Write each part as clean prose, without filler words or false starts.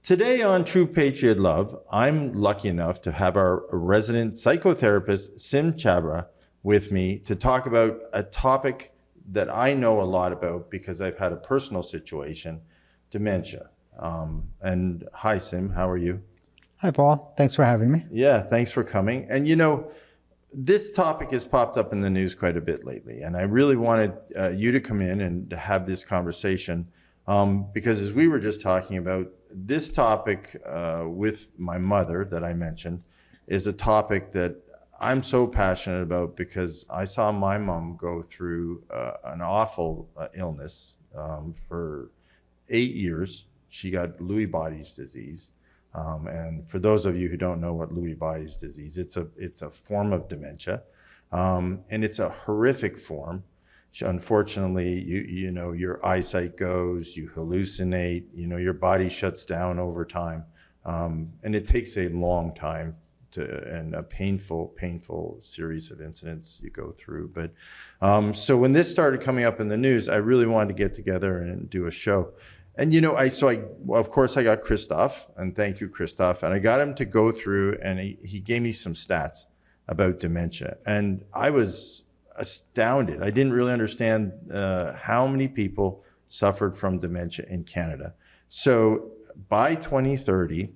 Today on True Patriot Love, I'm lucky enough to have our resident psychotherapist, Sim Chabra, with me to talk about a topic that I know a lot about because I've had a personal situation, dementia. And hi, Sim, how are you? Hi, Paul. Thanks for having me. Yeah, thanks for coming. And you know, this topic has popped up in the news quite a bit lately, and I really wanted you to come in and to have this conversation because as we were just talking about, this topic with my mother that I mentioned is a topic that I'm so passionate about because I saw my mom go through an awful illness for 8 years. She got Lewy body's disease. And for those of you who don't know what Lewy body's disease, it's a form of dementia, and it's a horrific form. Unfortunately, you know, your eyesight goes, you hallucinate, you know, your body shuts down over time, and it takes a long time and a painful series of incidents you go through. But so when this started coming up in the news, I really wanted to get together and do a show. And you know, well, of course I got Christoph, and thank you, Christoph, and I got him to go through, and he gave me some stats about dementia, and I was astounded. I didn't really understand how many people suffered from dementia in Canada. So by 2030,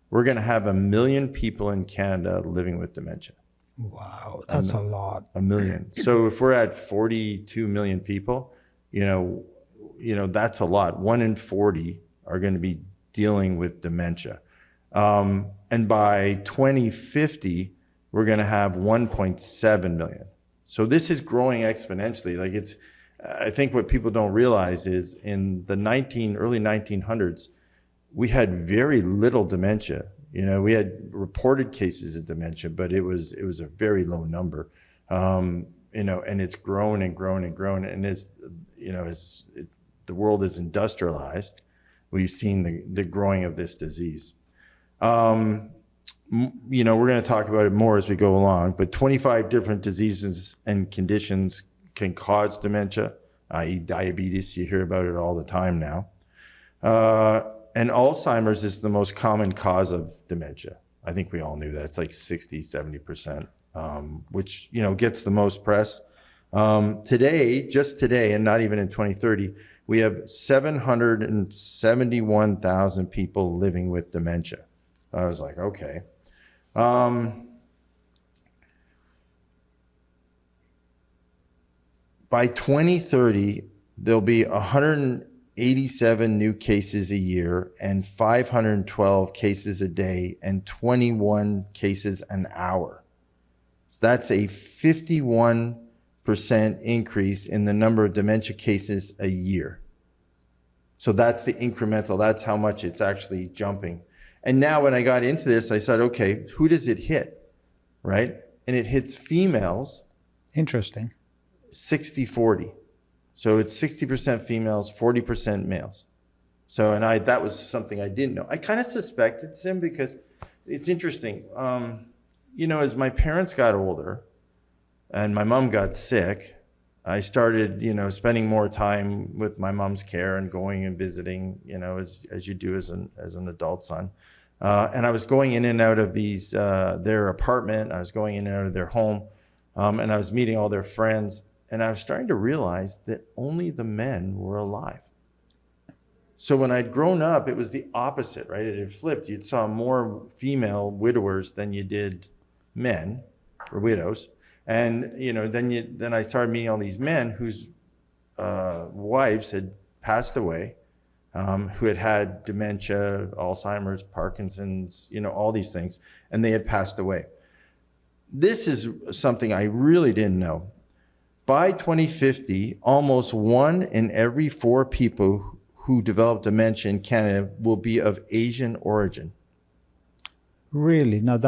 we're going to have 1 million people in Canada living with dementia. Wow, that's a lot. 1 million. So if we're at 42 million people, you know, that's a lot. 1 in 40 are going to be dealing with dementia. And by 2050, we're going to have 1.7 million. So this is growing exponentially. Like I think what people don't realize is in the early 1900s, we had very little dementia. You know, we had reported cases of dementia, but it was a very low number. You know, and it's grown and grown and grown. And the world is industrialized, we've seen the growing of this disease. You know, we're going to talk about it more as we go along, but 25 different diseases and conditions can cause dementia, i.e. diabetes. You hear about it all the time now. And Alzheimer's is the most common cause of dementia. I think we all knew that. It's like 60, 70%, which, you know, gets the most press. Just today, and not even in 2030, we have 771,000 people living with dementia. I was like, okay. By 2030, there'll be 187 new cases a year and 512 cases a day and 21 cases an hour. So that's a 51% increase in the number of dementia cases a year. So that's the incremental, that's how much it's actually jumping. And now when I got into this, I said, okay, who does it hit, right? And it hits females. Interesting. 60-40. So it's 60% females, 40% males. So, and that was something I didn't know. I kind of suspected, Sim, because it's interesting. You know, as my parents got older and my mom got sick, I started, you know, spending more time with my mom's care and going and visiting, you know, as you do as an adult son. And I was going in and out of their apartment. I was going in and out of their home, and I was meeting all their friends. And I was starting to realize that only the men were alive. So when I'd grown up, it was the opposite, right? It had flipped. You saw more female widowers than you did men or widows. And you know, then I started meeting all these men whose wives had passed away, who had dementia, Alzheimer's, Parkinson's, you know, all these things, and they had passed away. This is something I really didn't know. By 2050, almost 1 in every 4 people who develop dementia in Canada will be of Asian origin. Really? No,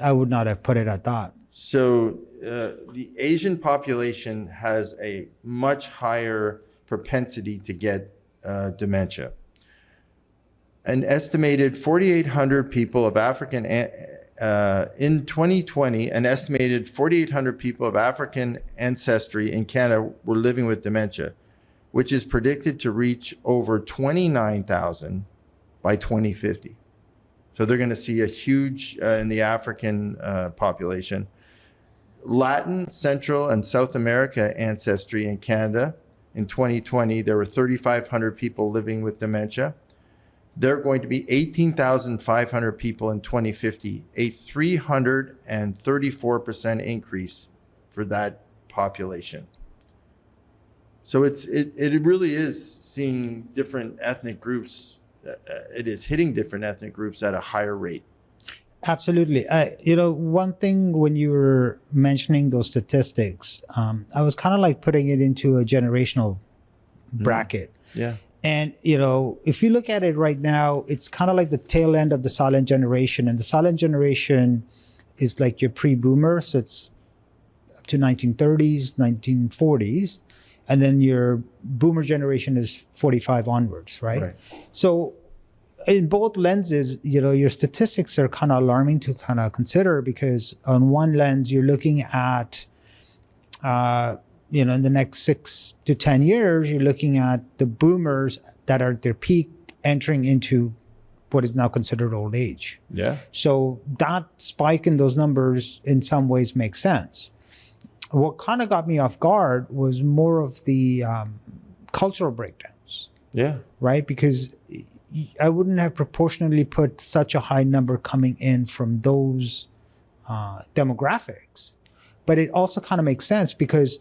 I would not have put it at that. So the Asian population has a much higher propensity to get dementia. An estimated 4,800 people of African, in 2020, an estimated 4,800 people of African ancestry in Canada were living with dementia, which is predicted to reach over 29,000 by 2050. So they're going to see a huge in the African population. Latin, Central, and South America ancestry in Canada. In 2020, there were 3,500 people living with dementia. There are going to be 18,500 people in 2050, a 334% increase for that population. So it really is seeing different ethnic groups. It is hitting different ethnic groups at a higher rate. Absolutely. One thing when you were mentioning those statistics, I was kind of like putting it into a generational bracket. Yeah. And, if you look at it right now, it's kind of like the tail end of the silent generation. And the silent generation is like your pre-boomer. So it's up to 1930s, 1940s. And then your boomer generation is 45 onwards, right? So in both lenses, your statistics are kind of alarming to kind of consider, because on one lens, you're looking at, in the next 6 to 10 years, you're looking at the boomers that are at their peak entering into what is now considered old age. Yeah. So that spike in those numbers in some ways makes sense. What kind of got me off guard was more of the cultural breakdowns. Yeah. Right? Because I wouldn't have proportionally put such a high number coming in from those demographics. But it also kind of makes sense because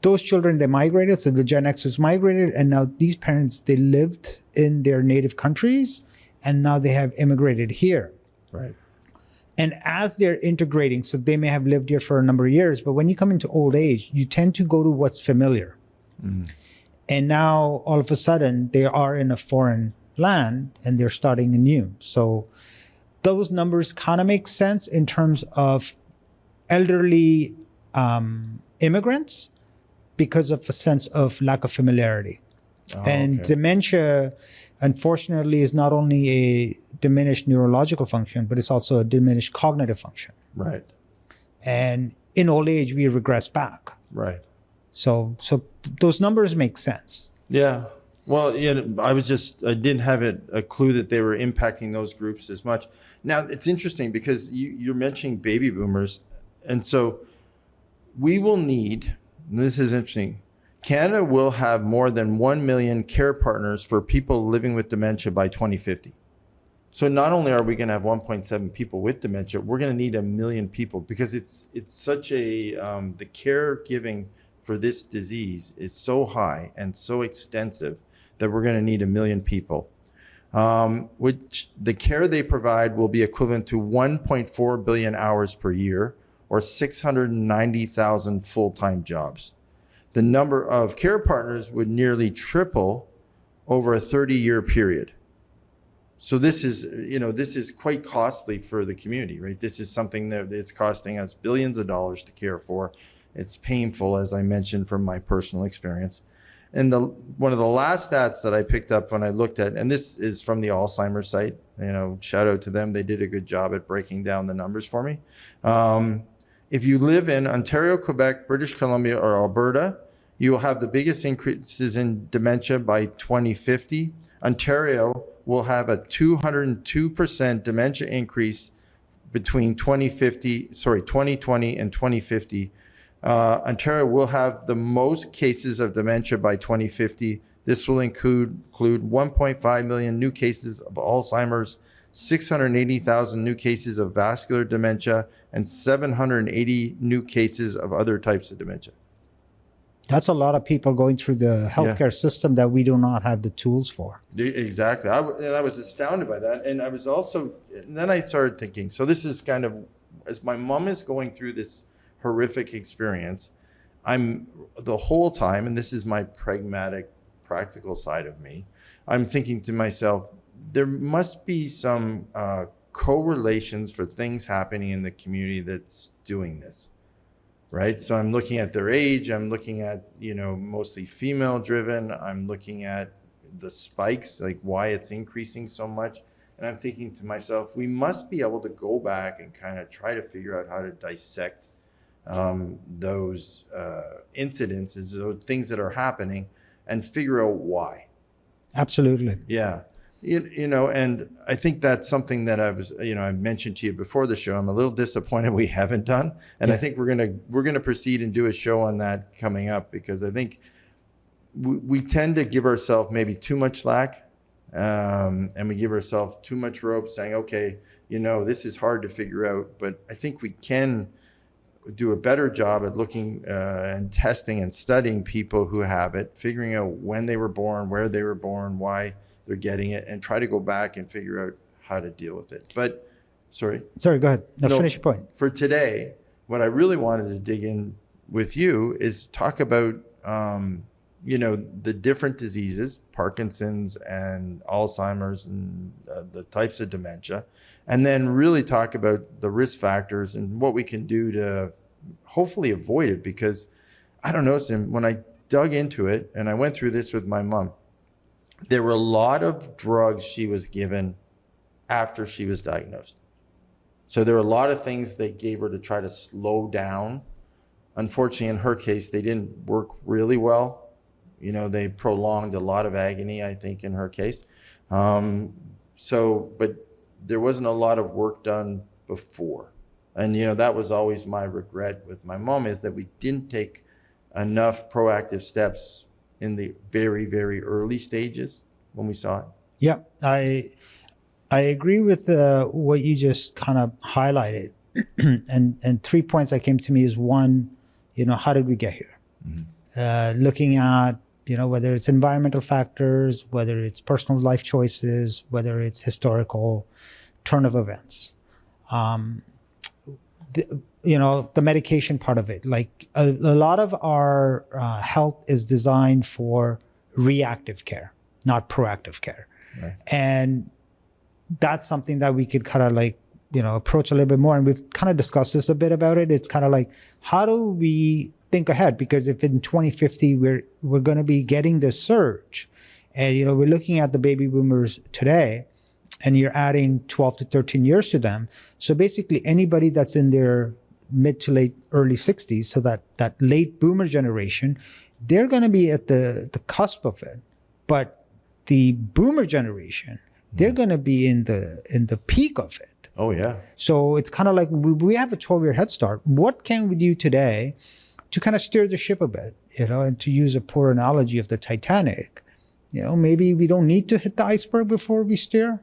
those children, they migrated, so the Gen Xers migrated, and now these parents, they lived in their native countries, and now they have immigrated here. Right. And as they're integrating, so they may have lived here for a number of years, but when you come into old age, you tend to go to what's familiar. Mm. And now, all of a sudden, they are in a foreign land, and they're starting anew. So those numbers kind of make sense in terms of elderly immigrants, because of a sense of lack of familiarity. And dementia, unfortunately, is not only a diminished neurological function, but it's also a diminished cognitive function. Right. And in old age, we regress back. Right. So those numbers make sense. Yeah. Well, I didn't have a clue that they were impacting those groups as much. Now, it's interesting because you're mentioning baby boomers. And so we will need, and this is interesting, Canada will have more than 1 million care partners for people living with dementia by 2050. So not only are we going to have 1.7 people with dementia, we're going to need 1 million people, because it's such a, the caregiving for this disease is so high and so extensive that we're going to need 1 million people, which the care they provide will be equivalent to 1.4 billion hours per year, or 690,000 full-time jobs. The number of care partners would nearly triple over a 30-year period. So this is quite costly for the community, right? This is something that it's costing us billions of dollars to care for. It's painful, as I mentioned from my personal experience. And one of the last stats that I picked up when I looked at, and this is from the Alzheimer site, shout out to them. They did a good job at breaking down the numbers for me. If you live in Ontario, Quebec, British Columbia, or Alberta, you will have the biggest increases in dementia by 2050. Ontario will have a 202% dementia increase between 2020 and 2050. Ontario will have the most cases of dementia by 2050. This will include 1.5 million new cases of Alzheimer's, 680,000 new cases of vascular dementia, and 780 new cases of other types of dementia. That's a lot of people going through the healthcare system that we do not have the tools for. Exactly. I was astounded by that. And then I started thinking, so this is kind of, as my mom is going through this horrific experience, I'm the whole time, and this is my pragmatic, practical side of me, I'm thinking to myself, there must be some correlations for things happening in the community that's doing this, right? So I'm looking at their age, I'm looking at, mostly female driven, I'm looking at the spikes, like why it's increasing so much. And I'm thinking to myself, we must be able to go back and kind of try to figure out how to dissect those incidences, those things that are happening, and figure out why. Absolutely. Yeah. And I think that's something that I mentioned to you before the show. I'm a little disappointed we haven't done, and I think we're gonna proceed and do a show on that coming up, because I think we tend to give ourselves maybe too much slack, and we give ourselves too much rope, saying, okay, this is hard to figure out, but I think we can do a better job at looking and testing and studying people who have it, figuring out when they were born, where they were born, why they're getting it, and try to go back and figure out how to deal with it. But sorry, go ahead. No, finish your point. For today, what I really wanted to dig in with you is talk about the different diseases, Parkinson's and Alzheimer's, and the types of dementia, and then really talk about the risk factors and what we can do to hopefully avoid it. Because I don't know, Sim, when I dug into it, and I went through this with my mom, there were a lot of drugs she was given after she was diagnosed. So there were a lot of things they gave her to try to slow down. Unfortunately, in her case, they didn't work really well. They prolonged a lot of agony, I think, in her case. But there wasn't a lot of work done before. And, that was always my regret with my mom, is that we didn't take enough proactive steps in the very, very early stages when we saw it. Yeah, I agree with what you just kind of highlighted. and 3 points that came to me is, one, how did we get here? Mm-hmm. Looking at, whether it's environmental factors, whether it's personal life choices, whether it's historical turn of events. The medication part of it, like a lot of our health is designed for reactive care, not proactive care. Right. And that's something that we could kind of approach a little bit more. And we've kind of discussed this a bit about it. It's kind of like, how do we think ahead? Because if in 2050 we're going to be getting this surge, and we're looking at the baby boomers today, and you're adding 12 to 13 years to them. So basically anybody that's in their mid to late early 60s, so that late boomer generation, they're going to be at the cusp of it. But the boomer generation, they're going to be in the peak of it. Oh yeah. So it's kind of like we have a 12-year head start. What can we do today to kind of steer the ship a bit, and to use a poor analogy of the Titanic, maybe we don't need to hit the iceberg before we steer.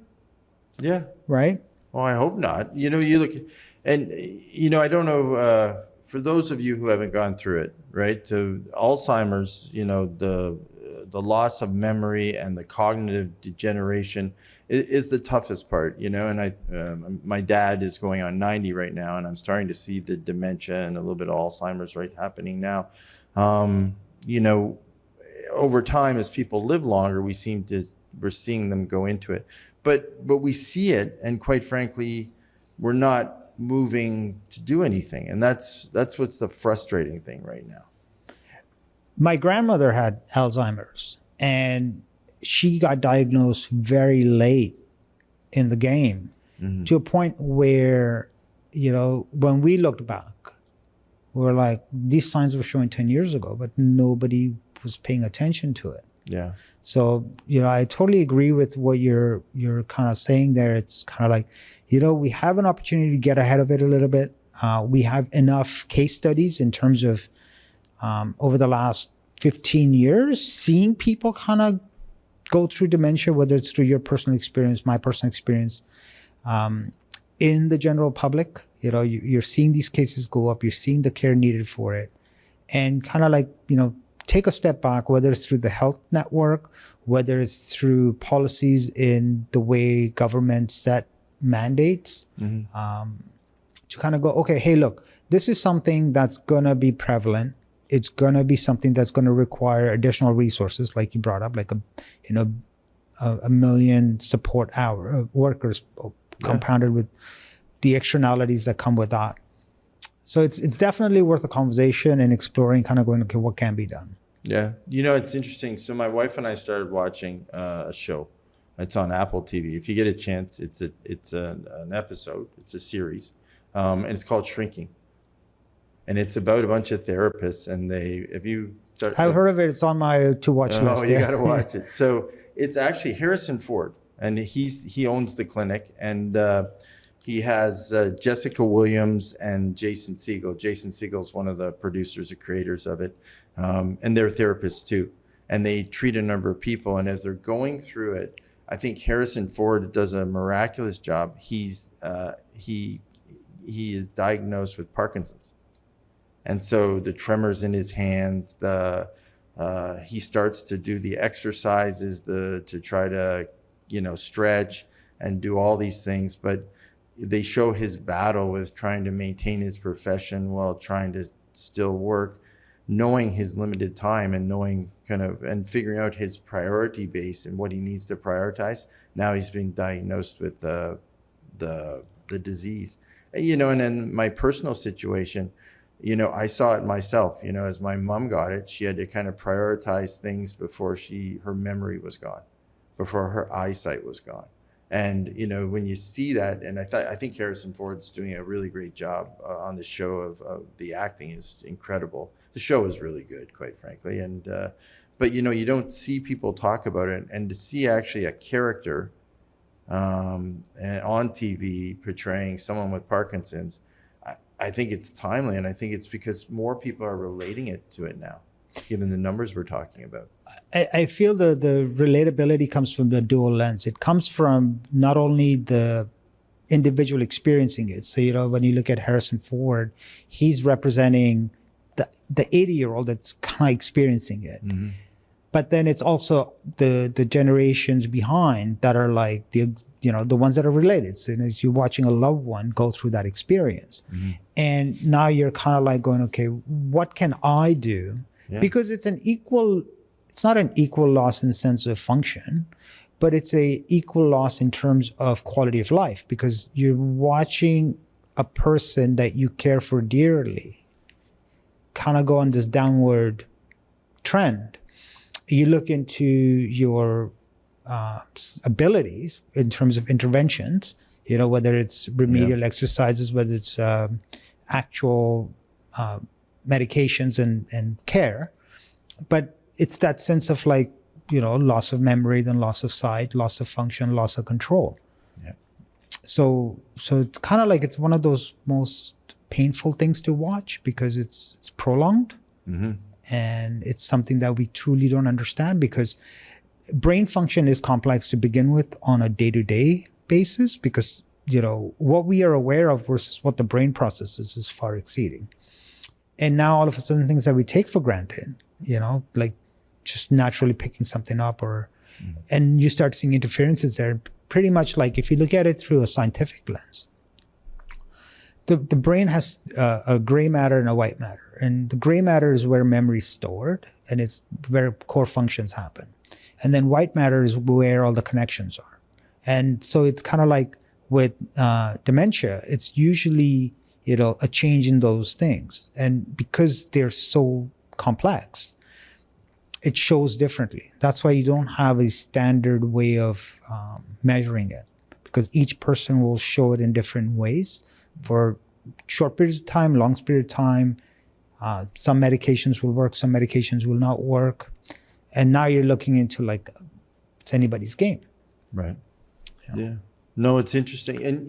Yeah. Right? Well, I hope not. You look, and, I don't know, for those of you who haven't gone through it, right? So Alzheimer's, the loss of memory and the cognitive degeneration is the toughest part, and my dad is going on 90 right now, and I'm starting to see the dementia and a little bit of Alzheimer's happening now. Over time, as people live longer, we're seeing them go into it. But we see it, and quite frankly, we're not moving to do anything. And that's what's the frustrating thing right now. My grandmother had Alzheimer's, and she got diagnosed very late in the game, mm-hmm. to a point where, when we looked back, we were like, these signs were showing 10 years ago, but nobody was paying attention to it. Yeah. So, I totally agree with what you're kind of saying there. It's kind of like, we have an opportunity to get ahead of it a little bit. We have enough case studies in terms of over the last 15 years, seeing people kind of go through dementia, whether it's through your personal experience, my personal experience, in the general public. You're seeing these cases go up. You're seeing the care needed for it. And kind of like, take a step back, whether it's through the health network, whether it's through policies in the way government set mandates, mm-hmm. To kind of go, okay, hey, look, this is something that's going to be prevalent. It's going to be something that's going to require additional resources, like you brought up, like a million support workers, compounded with the externalities that come with that. So it's definitely worth a conversation and exploring, kind of going, okay, what can be done? Yeah. It's interesting. So my wife and I started watching a show. It's on Apple TV. If you get a chance, it's an episode. It's a series. And it's called Shrinking. And it's about a bunch of therapists. And I've heard of it. It's on my to-watch list. Oh, you got to watch it. So it's actually Harrison Ford and he owns the clinic, and he has Jessica Williams and Jason Segel. Jason Segel's one of the producers and creators of it, and they're therapists too. And they treat a number of people. And as they're going through it, I think Harrison Ford does a miraculous job. He is diagnosed with Parkinson's, and so the tremors in his hands. He starts to do the exercises to try to stretch and do all these things, but they show his battle with trying to maintain his profession while trying to still work, knowing his limited time and knowing and figuring out his priority base and what he needs to prioritize. Now he's been diagnosed with the disease, and in my personal situation, I saw it myself, as my mom got it, she had to kind of prioritize things before her memory was gone, before her eyesight was gone. And, when you see that, and I think Harrison Ford's doing a really great job on the show of the acting is incredible. The show is really good, quite frankly. And, but, you don't see people talk about it, and to see actually a character and on TV portraying someone with Parkinson's, I think it's timely, and I think it's because more people are relating to it now, given the numbers we're talking about. I feel the relatability comes from the dual lens. It comes from not only the individual experiencing it. So, when you look at Harrison Ford, he's representing the 80-year-old that's kind of experiencing it. Mm-hmm. But then it's also the generations behind that are like the ones that are related. So as you're watching a loved one go through that experience. Mm-hmm. And now you're kind of like going, okay, what can I do? Yeah. Because it's not an equal loss in the sense of function, but it's a equal loss in terms of quality of life, because you're watching a person that you care for dearly kind of go on this downward trend. You look into your abilities in terms of interventions, whether it's remedial exercises, whether it's actual medications and care, but it's that sense of loss of memory, then loss of sight, loss of function, loss of control. Yeah. So it's kind of like it's one of those most painful things to watch because it's prolonged. Mm-hmm. And it's something that we truly don't understand, because brain function is complex to begin with on a day-to-day basis, because what we are aware of versus what the brain processes is far exceeding. And now all of a sudden things that we take for granted, like just naturally picking something up and you start seeing interferences there. Pretty much like if you look at it through a scientific lens, the brain has a gray matter and a white matter. And the gray matter is where memory is stored, and it's where core functions happen. And then white matter is where all the connections are. And so it's kind of like with dementia, it's usually, a change in those things. And because they're so complex, it shows differently. That's why you don't have a standard way of measuring it, because each person will show it in different ways for short periods of time, long periods of time. Some medications will work, some medications will not work. And now you're looking into it's anybody's game. Right. Yeah. No, it's interesting. And,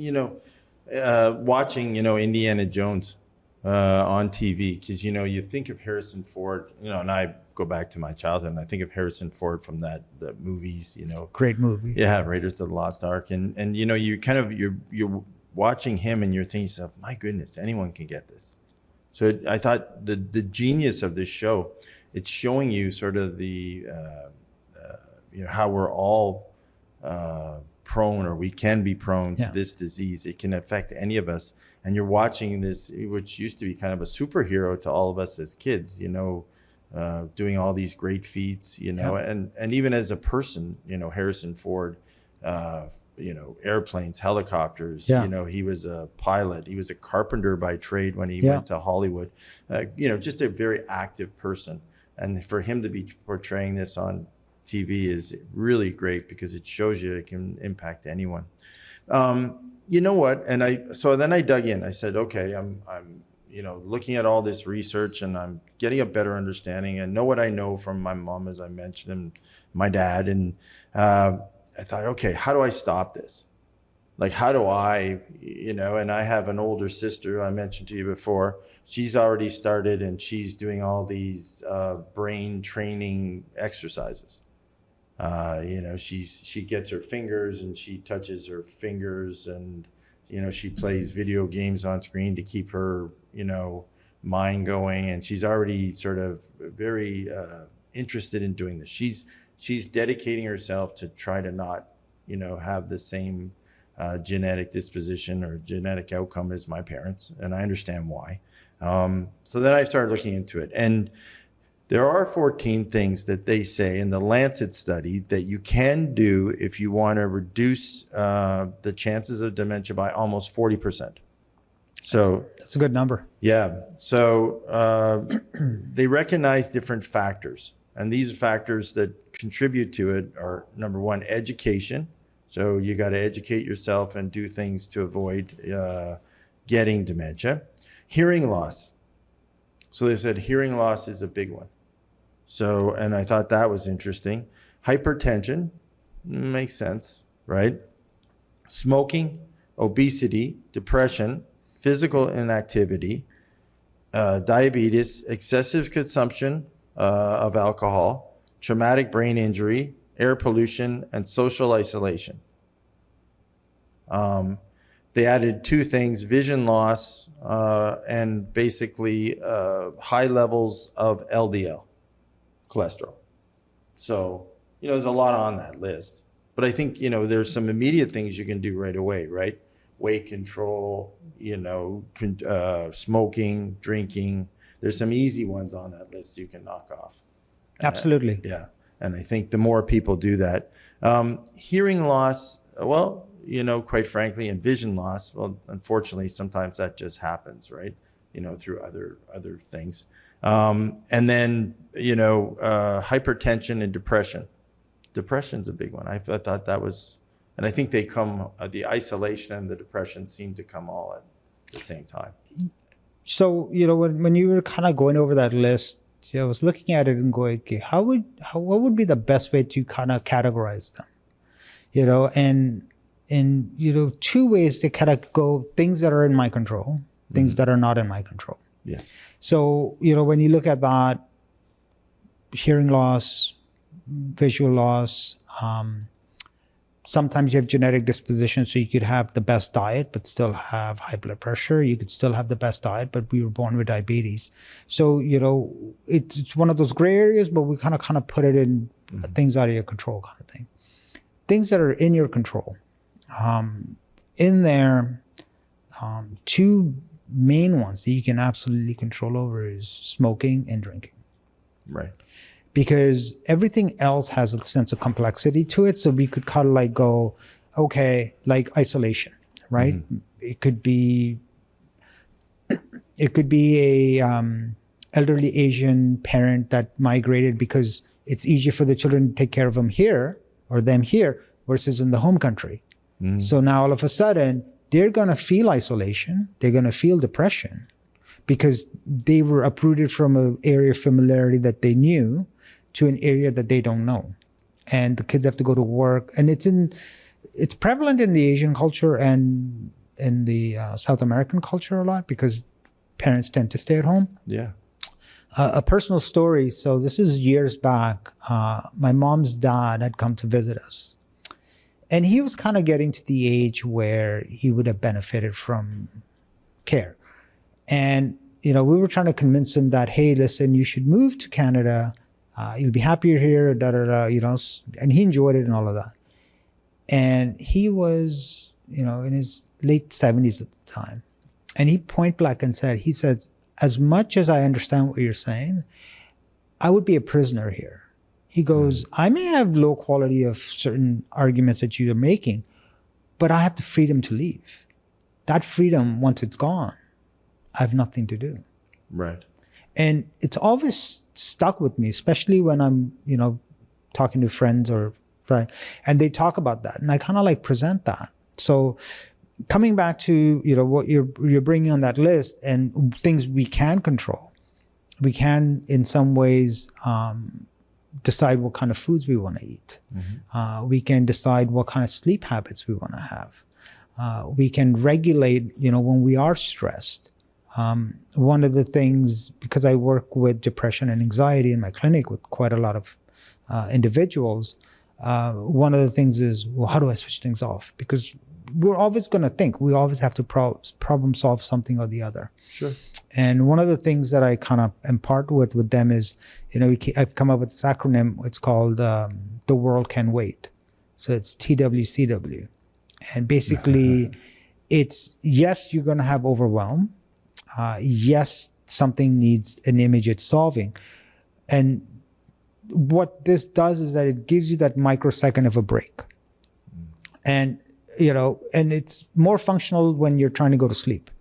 watching, Indiana Jones on TV, because, you think of Harrison Ford, and I go back to my childhood and I think of Harrison Ford from the movies, Great movie. Yeah, Raiders of the Lost Ark. And you're watching him and you're thinking to yourself, my goodness, anyone can get this. So I thought the genius of this show, it's showing you sort of the, how we're all prone, or we can be prone to this disease. It can affect any of us. And you're watching this, which used to be kind of a superhero to all of us as kids, doing all these great feats, and even as a person, Harrison Ford, airplanes, helicopters, he was a pilot, he was a carpenter by trade when he went to Hollywood, just a very active person. And for him to be portraying this on TV is really great, because it shows you it can impact anyone. You know what? And so then I dug in. I said, okay, I'm looking at all this research, and I'm getting a better understanding. I know what I know from my mom, as I mentioned, and my dad. And I thought, okay, how do I stop this? Like, how do I, and I have an older sister I mentioned to you before. She's already started and she's doing all these brain training exercises. She gets her fingers and she touches her fingers and, she plays video games on screen to keep her, mind going. And she's already sort of very interested in doing this. She's dedicating herself to try to not, have the same genetic disposition or genetic outcome as my parents. And I understand why. So then I started looking into it. And there are 14 things that they say in the Lancet study that you can do if you want to reduce the chances of dementia by almost 40%. So that's a good number. Yeah. So they recognize different factors. And these factors that contribute to it are, number one, education. So you got to educate yourself and do things to avoid getting dementia. Hearing loss. So they said hearing loss is a big one. So, and I thought that was interesting. Hypertension, makes sense, right? Smoking, obesity, depression, physical inactivity, diabetes, excessive consumption of alcohol, traumatic brain injury, air pollution, and social isolation. They added two things, vision loss and basically high levels of LDL cholesterol. So, there's a lot on that list. But I think, there's some immediate things you can do right away, right? Weight control, smoking, drinking. There's some easy ones on that list you can knock off. Absolutely. Yeah. And I think the more people do that. Hearing loss, well, quite frankly, and vision loss, well, unfortunately, sometimes that just happens, right? Through other things. And then, hypertension and depression. Depression's a big one. I thought that was, and I think they come, the isolation and the depression seem to come all at the same time. So, when you were kind of going over that list, I was looking at it and going, okay, what would be the best way to kind of categorize them? And two ways to kind of go, things that are in my control, things that are not in my control. Yes. So, when you look at that, hearing loss, visual loss, sometimes you have genetic disposition, so you could have the best diet, but still have high blood pressure. You could still have the best diet, but we were born with diabetes. So, it's one of those gray areas, but we kind of put it in things out of your control kind of thing. Things that are in your control. In there, two main ones that you can absolutely control over is smoking and drinking. Right. Because everything else has a sense of complexity to it. So we could kind of like go, okay, like isolation, right? Mm-hmm. It could be a elderly Asian parent that migrated because it's easier for the children to take care of them here versus in the home country. Mm-hmm. So now all of a sudden they're going to feel isolation. They're going to feel depression because they were uprooted from an area of familiarity that they knew to an area that they don't know. And the kids have to go to work. And it's prevalent in the Asian culture and in the South American culture a lot because parents tend to stay at home. Yeah. A personal story. So this is years back. My mom's dad had come to visit us. And he was kind of getting to the age where he would have benefited from care. And, we were trying to convince him that, hey, listen, you should move to Canada. You'll be happier here, and he enjoyed it and all of that. And he was, in his late 70s at the time. And he point blank he said, as much as I understand what you're saying, I would be a prisoner here. He goes, I may have low quality of certain arguments that you're making, but I have the freedom to leave. That freedom, once it's gone, I have nothing to do. Right. And it's always stuck with me, especially when I'm, talking to friends and they talk about that. And I kind of like present that. So coming back to, what you're bringing on that list and things we can control, we can in some ways decide what kind of foods we want to eat. We can decide what kind of sleep habits we want to have. We can regulate, when we are stressed. One of the things, because I work with depression and anxiety in my clinic with quite a lot of individuals, one of the things is, well, how do I switch things off? Because we're always going to think. We always have to problem solve something or the other. Sure. And one of the things that I kind of impart with them is, I've come up with this acronym. It's called The World Can Wait. So it's TWCW. And basically, it's, yes, you're going to have overwhelm. Yes, something needs an immediate solving. And what this does is that it gives you that microsecond of a break. And and it's more functional when you're trying to go to sleep,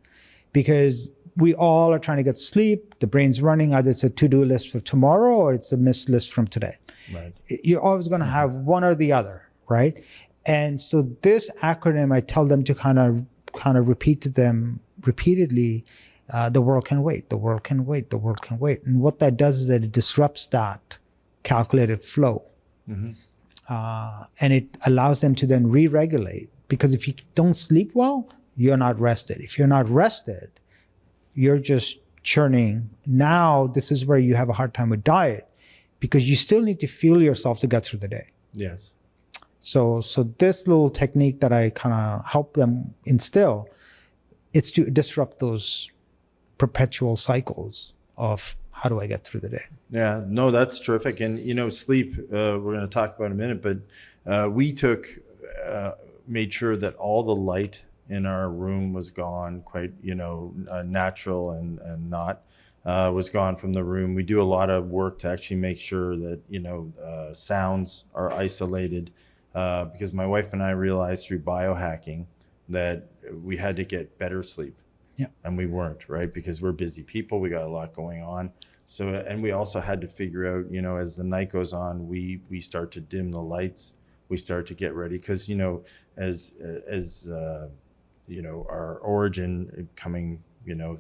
because we all are trying to get sleep. The brain's running, either it's a to-do list for tomorrow or it's a missed list from today. Right. You're always going to have one or the other, right? And so this acronym, I tell them to kind of repeat to them repeatedly, the world can wait, the world can wait, the world can wait. And what that does is that it disrupts that calculated flow. And it allows them to then re-regulate. Because if you don't sleep well, you're not rested. If you're not rested, you're just churning. Now, this is where you have a hard time with diet, because you still need to fuel yourself to get through the day. Yes. So this little technique that I kind of help them instill, it's to disrupt those perpetual cycles of how do I get through the day? Yeah, no, that's terrific. And, sleep, we're going to talk about in a minute, but we made sure that all the light in our room was gone, quite, natural and not, was gone from the room. We do a lot of work to actually make sure that, sounds are isolated, because my wife and I realized through biohacking that we had to get better sleep. Yeah. And we weren't, right? Because we're busy people, we got a lot going on. So, and we also had to figure out, as the night goes on, we start to dim the lights, we start to get ready. Because, as our origin coming,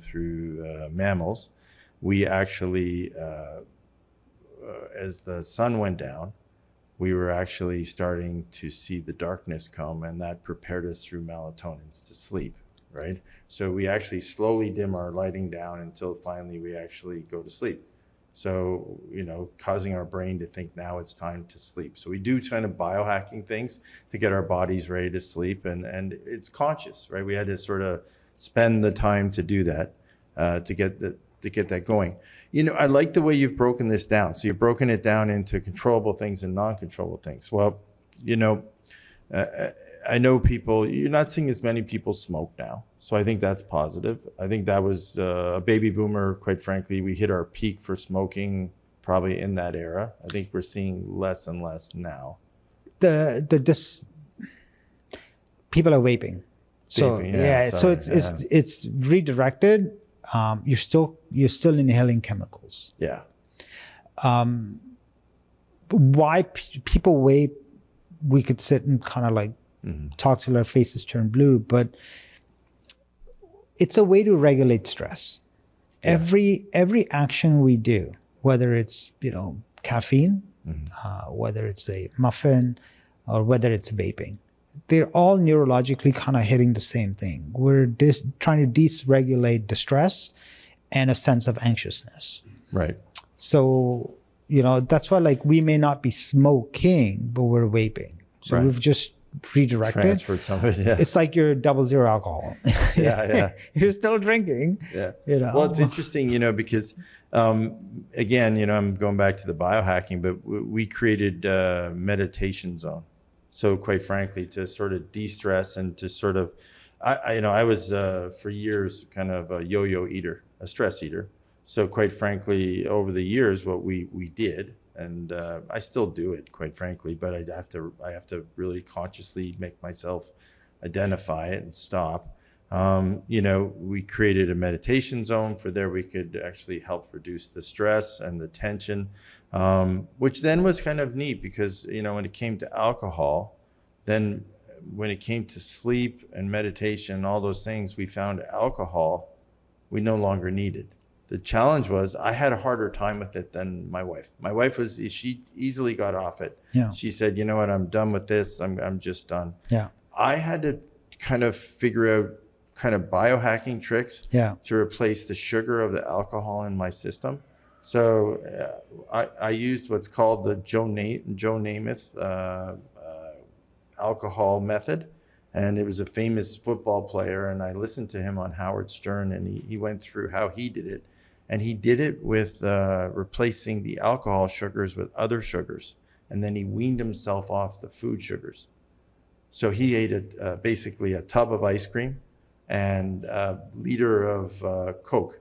through mammals, we actually, as the sun went down, we were actually starting to see the darkness come, and that prepared us through melatonins to sleep, right? So we actually slowly dim our lighting down until finally we actually go to sleep. So, causing our brain to think now it's time to sleep. So we do kind of biohacking things to get our bodies ready to sleep, and it's conscious, right? We had to sort of spend the time to do that, to get that going. I like the way you've broken this down. So you've broken it down into controllable things and non-controllable things. Well, I know people, you're not seeing as many people smoke now. So I think that's positive. I think that was a baby boomer, quite frankly. We hit our peak for smoking probably in that era. I think we're seeing less and less now. People are vaping. So it's redirected. You're still inhaling chemicals. Yeah. Why people vape? We could sit and kind of like talk till our faces turn blue, but it's a way to regulate stress. Yeah. Every action we do, whether it's caffeine, whether it's a muffin, or whether it's vaping, they're all neurologically kind of hitting the same thing. We're trying to dysregulate the stress and a sense of anxiousness. Right. So that's why we may not be smoking, but we're vaping. So we've just redirected. Transferred some of it, yeah. It's like you're 0.0 alcohol. Yeah. You're still drinking. Yeah. Well, it's interesting, because again, I'm going back to the biohacking, but we created a meditation zone. So quite frankly, to sort of de-stress and to sort of, I was for years kind of a yo-yo eater, a stress eater. So quite frankly, over the years, what we did, and I still do it, quite frankly, but I have to really consciously make myself identify it and stop. We created a meditation zone for there. We could actually help reduce the stress and the tension, which then was kind of neat because, when it came to alcohol, then when it came to sleep and meditation and all those things, we found alcohol we no longer needed. The challenge was I had a harder time with it than my wife. My wife she easily got off it. Yeah. She said, you know what, I'm done with this. I'm just done. Yeah. I had to kind of figure out kind of biohacking tricks to replace the sugar of the alcohol in my system. So I used what's called the Joe Namath alcohol method. And it was a famous football player. And I listened to him on Howard Stern, and he went through how he did it. And he did it with replacing the alcohol sugars with other sugars. And then he weaned himself off the food sugars. So he ate basically a tub of ice cream and a liter of Coke,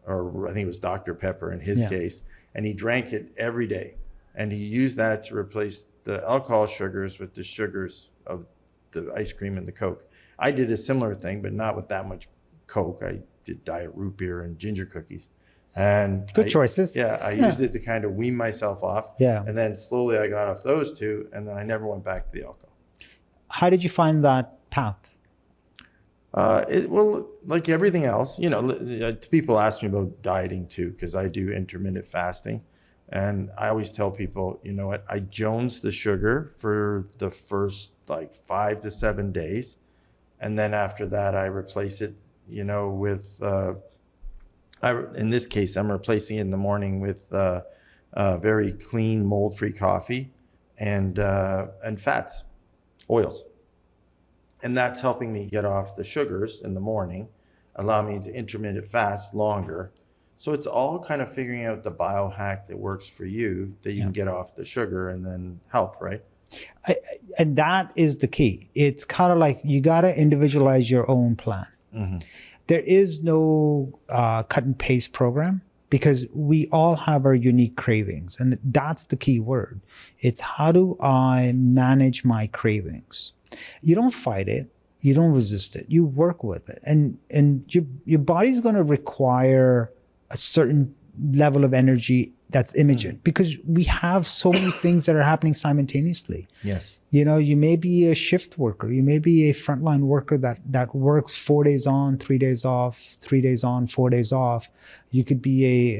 or I think it was Dr. Pepper in his case. And he drank it every day. And he used that to replace the alcohol sugars with the sugars of the ice cream and the Coke. I did a similar thing, but not with that much Coke. I did diet root beer and ginger cookies. And good choices. Yeah, I used it to kind of wean myself off. Yeah. And then slowly I got off those two, and then I never went back to the alcohol. How did you find that path? Well, like everything else, people ask me about dieting too, because I do intermittent fasting. And I always tell people, you know what, I jones the sugar for the first like 5 to 7 days. And then after that, I replace it, with, in this case, I'm replacing it in the morning with very clean, mold-free coffee and fats, oils. And that's helping me get off the sugars in the morning, allow me to intermittent fast longer. So it's all kind of figuring out the biohack that works for you, that you can get off the sugar and then help, right? And that is the key. It's kind of like you got to individualize your own plan. Mm-hmm. There is no cut and paste program, because we all have our unique cravings. And that's the key word. It's how do I manage my cravings? You don't fight it. You don't resist it. You work with it. And your body's going to require a certain level of energy that's immediate, because we have so many things that are happening simultaneously. Yes. You may be a shift worker. You may be a frontline worker that works 4 days on, 3 days off, 3 days on, 4 days off. You could be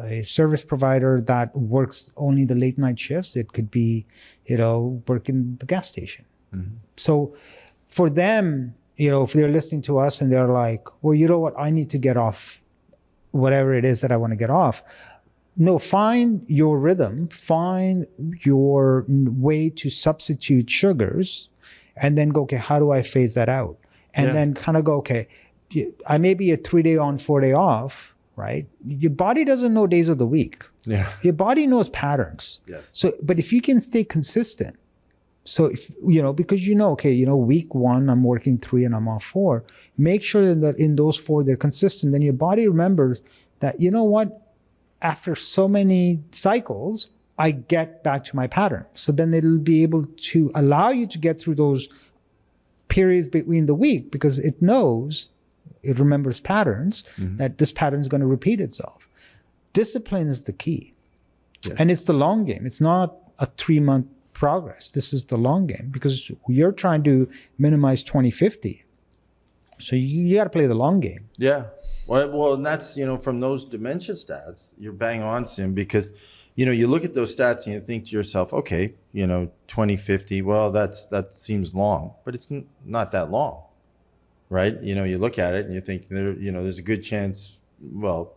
a service provider that works only the late night shifts. It could be, working the gas station. Mm-hmm. So for them, if they're listening to us and they're like, well, you know what, I need to get off whatever it is that I want to get off. No, find your rhythm, find your way to substitute sugars, and then go, okay, how do I phase that out? And then kind of go, okay, I may be a 3 day on, 4 day off, right? Your body doesn't know days of the week. Yeah. Your body knows patterns. Yes. So, but if you can stay consistent, so if, because week 1, I'm working 3 and I'm off 4, make sure that in those 4, they're consistent. Then your body remembers that, after so many cycles, I get back to my pattern. So then it'll be able to allow you to get through those periods between the week, because it remembers patterns, that this pattern is going to repeat itself. Discipline is the key. Yes. And it's the long game. It's not a 3-month progress. This is the long game, because you're trying to minimize 2050. So you got to play the long game. Yeah. Well, and that's, from those dementia stats, you're bang on, Sim, because, you look at those stats and you think to yourself, okay, 2050, well, that seems long, but it's not that long, right? You look at it and you think there's a good chance, well,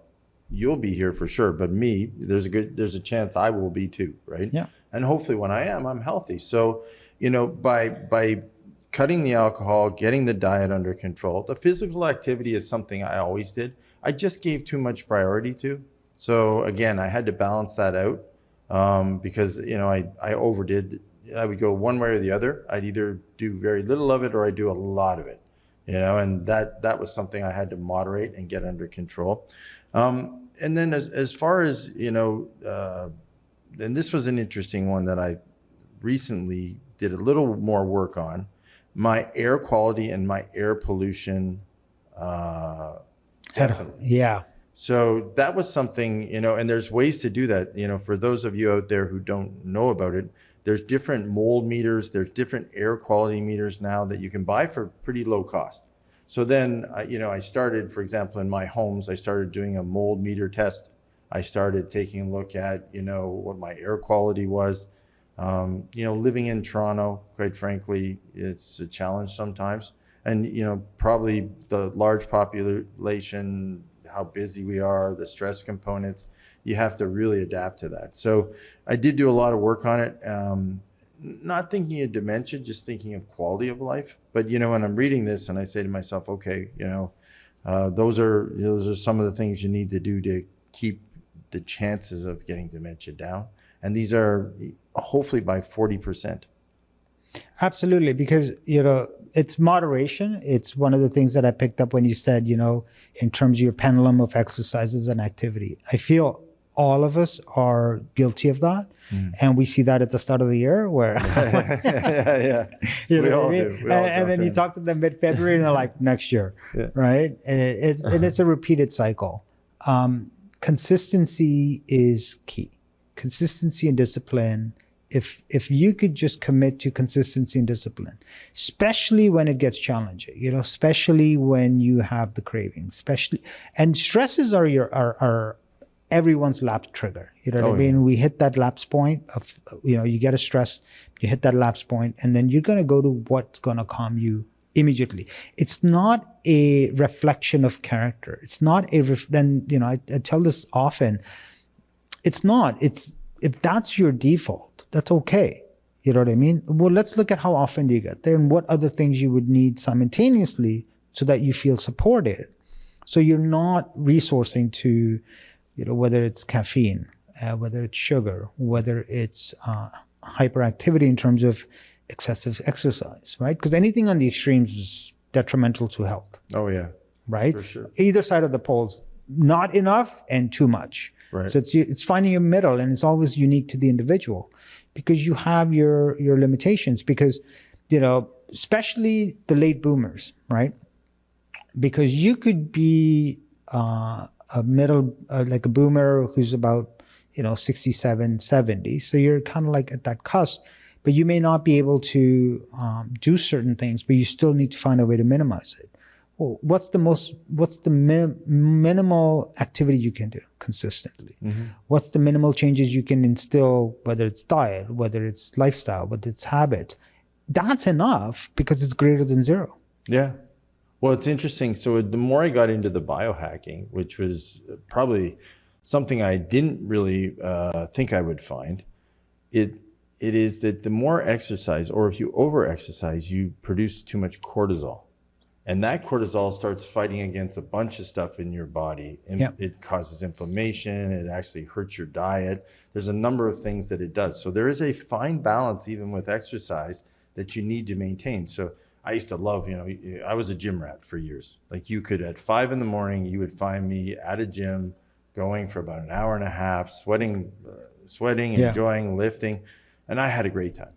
you'll be here for sure, but me, there's a chance I will be too, right? Yeah. And hopefully when I am, I'm healthy. So, by cutting the alcohol, getting the diet under control, the physical activity is something I always did. I just gave too much priority to. So again, I had to balance that out because, I overdid. I would go one way or the other. I'd either do very little of it or I'd do a lot of it, and that was something I had to moderate and get under control. And then as far as, and this was an interesting one that I recently did a little more work on, my air quality and my air pollution. Definitely. Yeah. So that was something, and there's ways to do that. For those of you out there who don't know about it, there's different mold meters, there's different air quality meters now that you can buy for pretty low cost. So then, I started, for example, in my homes, I started doing a mold meter test. I started taking a look at, what my air quality was. Living in Toronto, quite frankly, it's a challenge sometimes. And, probably the large population, how busy we are, the stress components, you have to really adapt to that. So I did do a lot of work on it. Not thinking of dementia, just thinking of quality of life. But, when I'm reading this and I say to myself, okay, those are some of the things you need to do to keep the chances of getting dementia down. And these are hopefully by 40%. Absolutely, because it's moderation. It's one of the things that I picked up when you said, in terms of your pendulum of exercises and activity. I feel all of us are guilty of that. And we see that at the start of the year where yeah. we all do. And then you talk to them mid-February and they're like, next year, right? And it's a repeated cycle. Consistency is key. Consistency and discipline. If you could just commit to consistency and discipline, especially when it gets challenging, especially when you have the cravings, and stresses are everyone's lapse trigger. You know what I mean? Yeah. We hit that lapse point of, you get a stress, you hit that lapse point, and then you're going to go to what's going to calm you immediately. It's not a reflection of character. It's not I tell this often. It's not. If that's your default, that's okay. You know what I mean? Well, let's look at how often you get there and what other things you would need simultaneously so that you feel supported. So you're not resourcing to, whether it's caffeine, whether it's sugar, whether it's hyperactivity in terms of excessive exercise, right? Because anything on the extremes is detrimental to health. Oh, yeah. Right? For sure. Either side of the poles, not enough and too much. Right. So it's finding a middle, and it's always unique to the individual because you have your limitations because, especially the late boomers, right? Because you could be a middle, like a boomer who's about, 67, 70. So you're kind of like at that cusp, but you may not be able to do certain things, but you still need to find a way to minimize it. Well, what's the minimal activity you can do consistently? Mm-hmm. What's the minimal changes you can instill, whether it's diet, whether it's lifestyle, whether it's habit? That's enough because it's greater than zero. Yeah. Well, it's interesting. So the more I got into the biohacking, which was probably something I didn't really think I would find, it is that the more exercise, or if you over-exercise, you produce too much cortisol. And that cortisol starts fighting against a bunch of stuff in your body. And it causes inflammation. It actually hurts your diet. There's a number of things that it does. So there is a fine balance, even with exercise, that you need to maintain. So I used to love, I was a gym rat for years. Like you could, at 5 a.m, you would find me at a gym going for about an hour and a half, sweating, enjoying, lifting. And I had a great time.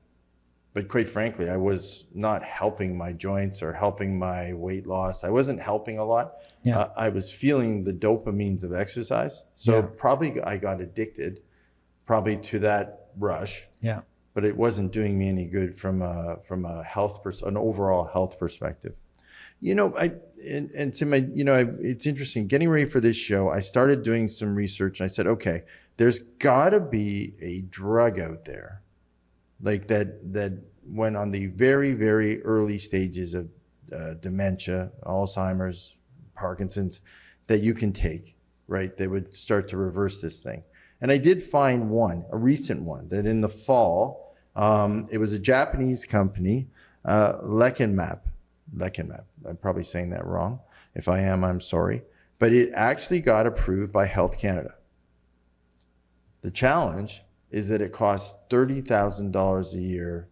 But quite frankly, I was not helping my joints or helping my weight loss. I wasn't helping a lot. Yeah. I was feeling the dopamines of exercise. So probably I got addicted probably to that rush. Yeah. But it wasn't doing me any good from a an overall health perspective. It's interesting. Getting ready for this show, I started doing some research. I said, okay, there's got to be a drug out there like that when on the very, very early stages of dementia, Alzheimer's, Parkinson's, that you can take, right? That would start to reverse this thing. And I did find a recent one, that in the fall, it was a Japanese company, Lecanemab. I'm probably saying that wrong. If I am, I'm sorry. But it actually got approved by Health Canada. The challenge is that it costs $30,000 a year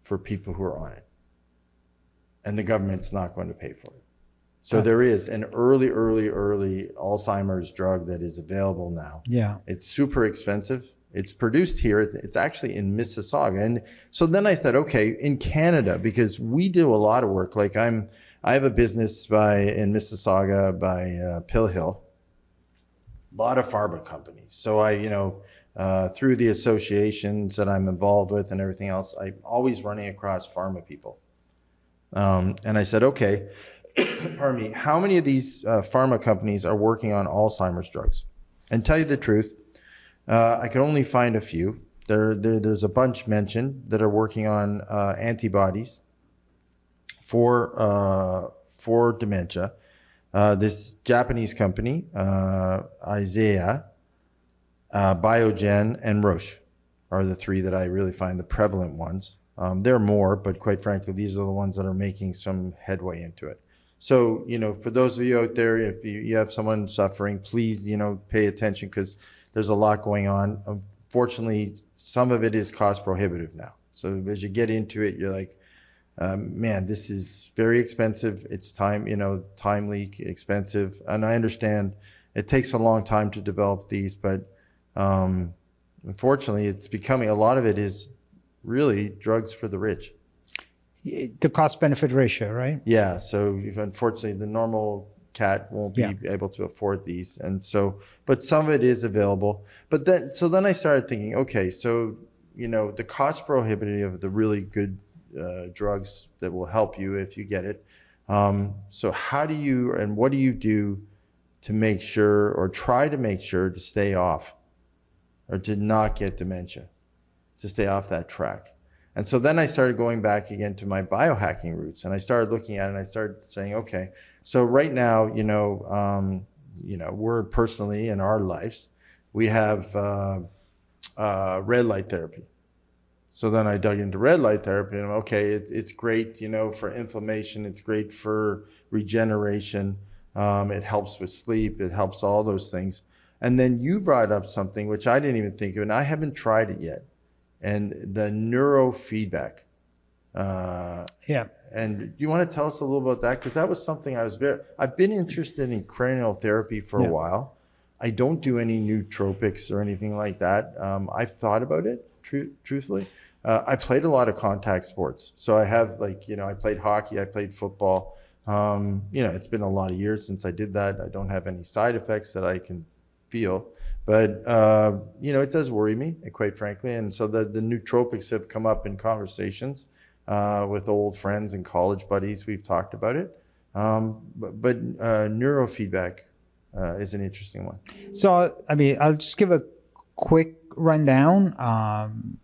for people who are on it. And the government's not going to pay for it. So there is an early Alzheimer's drug that is available now. Yeah. It's super expensive. It's produced here. It's actually in Mississauga. And so then I said, okay, in Canada, because we do a lot of work. Like I have a business in Mississauga by Pill Hill. A lot of pharma companies. So through the associations that I'm involved with and everything else, I'm always running across pharma people. And I said, okay, pardon me, how many of these pharma companies are working on Alzheimer's drugs? And tell you the truth, I could only find a few. There's a bunch mentioned that are working on antibodies for dementia. This Japanese company, Isaiah, Biogen, and Roche are the three that I really find the prevalent ones. There are more, but quite frankly, these are the ones that are making some headway into it. So, for those of you out there, if you have someone suffering, please, pay attention, because there's a lot going on. Unfortunately, some of it is cost prohibitive now. So as you get into it, you're like, man, this is very expensive. It's timely, expensive. And I understand it takes a long time to develop these, but unfortunately, it's becoming, a lot of it is really drugs for the rich. The cost benefit ratio, right? Yeah. So unfortunately, the normal cat won't be able to afford these. And so, but some of it is available. But then I started thinking, okay, so, the cost prohibitive of the really good drugs that will help you if you get it. So how do you, and what do you do to make sure, or try to make sure, to stay off, or to not get dementia, to stay off that track? And so then I started going back again to my biohacking roots, and I started looking at it, and I started saying, okay, so right now, we're personally in our lives, we have red light therapy. So then I dug into red light therapy, and okay, it's great, for inflammation, it's great for regeneration, it helps with sleep, it helps all those things. And then you brought up something which I didn't even think of, and I haven't tried it yet, and the neurofeedback. And do you want to tell us a little about that? Because that was something I've been interested in cranial therapy for a while. I don't do any nootropics or anything like that. I've thought about it, truthfully. I played a lot of contact sports. So I have I played hockey, I played football. It's been a lot of years since I did that. I don't have any side effects that I can feel. But, it does worry me, quite frankly. And so the nootropics have come up in conversations with old friends and college buddies. We've talked about it. But neurofeedback is an interesting one. So, I'll just give a quick rundown.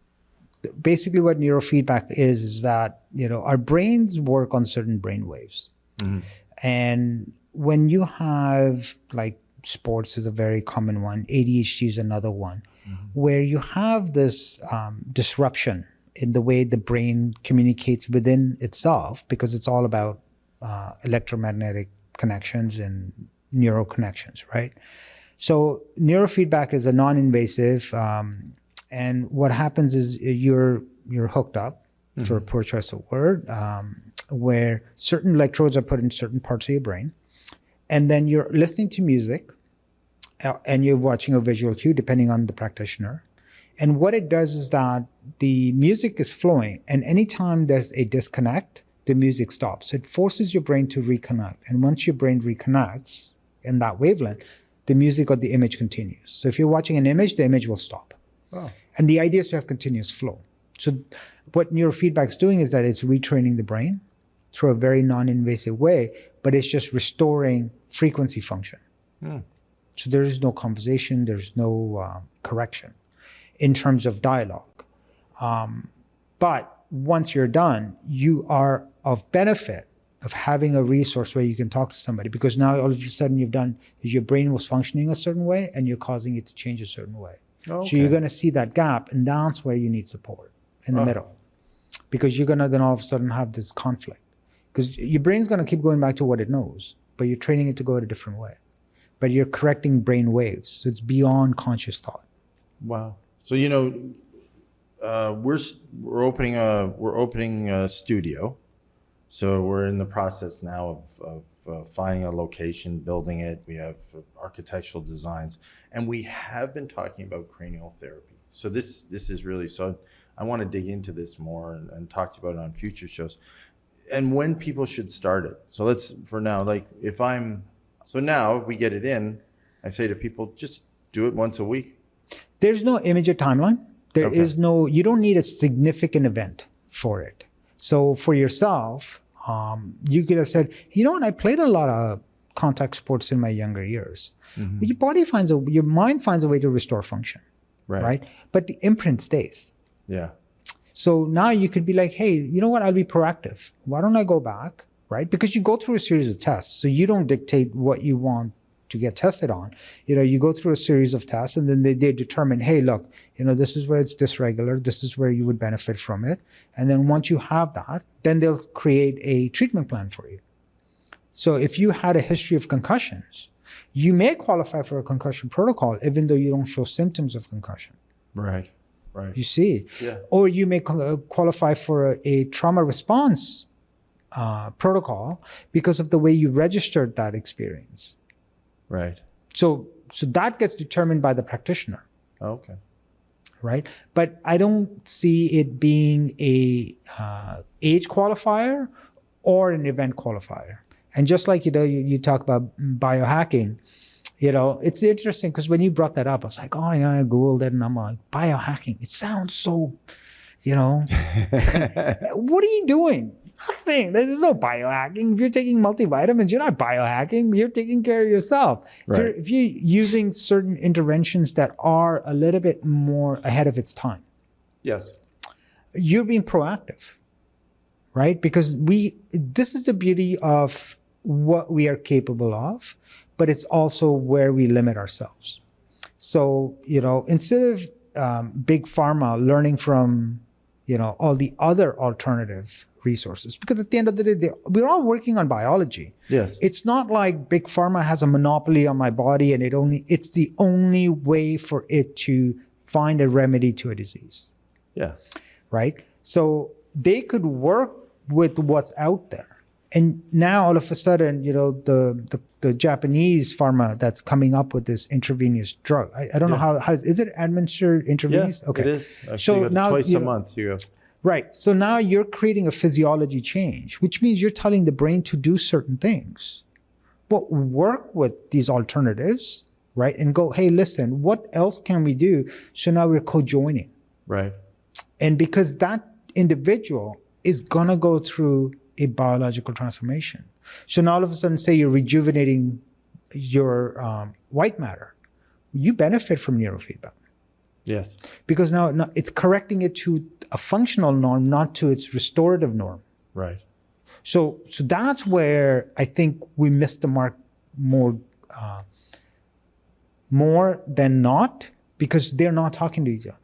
Basically, what neurofeedback is that, our brains work on certain brain waves. Mm-hmm. And when you have, sports is a very common one, ADHD is another one, where you have this disruption in the way the brain communicates within itself, because it's all about electromagnetic connections and neural connections, right? So neurofeedback is a non-invasive, and what happens is you're hooked up, for a poor choice of word, where certain electrodes are put in certain parts of your brain, and then you're listening to music, and you're watching a visual cue, depending on the practitioner. And what it does is that the music is flowing, and anytime there's a disconnect, the music stops. It forces your brain to reconnect. And once your brain reconnects in that wavelength, the music or the image continues. So if you're watching an image, the image will stop. Oh. And the idea is to have continuous flow. So what neurofeedback is doing is that it's retraining the brain through a very non-invasive way, but it's just restoring frequency function. So there is no conversation, there's no correction in terms of dialogue. But once you're done, you are of benefit of having a resource where you can talk to somebody, because now all of a sudden you've done is your brain was functioning a certain way and you're causing it to change a certain way. Okay. So you're going to see that gap, and that's where you need support in the middle, because you're going to then all of a sudden have this conflict, because your brain's going to keep going back to what it knows, but you're training it to go a different way. But you're correcting brain waves. So it's beyond conscious thought. Wow. So, we're opening a studio. So we're in the process now of finding a location, building it. We have architectural designs, and we have been talking about cranial therapy. So this is really, so I want to dig into this more and talk about it on future shows, and when people should start it. So let's, for now, so now we get it in, I say to people, just do it once a week. There's no immediate timeline. There is no, you don't need a significant event for it. So for yourself, You could have said, you know what, I played a lot of contact sports in my younger years. Mm-hmm. Your mind finds a way to restore function, right? But the imprint stays. Yeah. So now you could be like, hey, you know what, I'll be proactive. Why don't I go back, right? Because you go through a series of tests. So you don't dictate what you want to get tested on. You go through a series of tests, and then they determine, hey, look, this is where it's dysregular. This is where you would benefit from it. And then once you have that, then they'll create a treatment plan for you. So if you had a history of concussions, you may qualify for a concussion protocol, even though you don't show symptoms of concussion. Right. You see? Yeah. Or you may qualify for a trauma response protocol because of the way you registered that experience. Right. So that gets determined by the practitioner. Okay. Right? But I don't see it being a age qualifier or an event qualifier. And just like, you talk about biohacking, it's interesting because when you brought that up, I was like, I Googled it and I'm like, biohacking. It sounds so, what are you doing? Nothing. There's no biohacking. If you're taking multivitamins, you're not biohacking. You're taking care of yourself. Right. If you're using certain interventions that are a little bit more ahead of its time. Yes. You're being proactive, right? Because this is the beauty of what we are capable of, but it's also where we limit ourselves. So, instead of big pharma learning from, all the other alternative resources, because at the end of the day, we're all working on biology. Yes. It's not like big pharma has a monopoly on my body and it's the only way for it to find a remedy to a disease. Yeah. Right? So they could work with what's out there. And now all of a sudden, the Japanese pharma that's coming up with this intravenous drug. I don't know how is it administered intravenous? Yeah, it is. Actually, So now twice a month you go. Right. So now you're creating a physiology change, which means you're telling the brain to do certain things. But work with these alternatives, right? And go, hey, listen, what else can we do? So now we're co-joining. Right. And because that individual is going to go through a biological transformation. So now all of a sudden, say you're rejuvenating your white matter, you benefit from neurofeedback. Yes. Because now it's correcting it to a functional norm, not to its restorative norm. Right. So that's where I think we missed the mark more than not, because they're not talking to each other.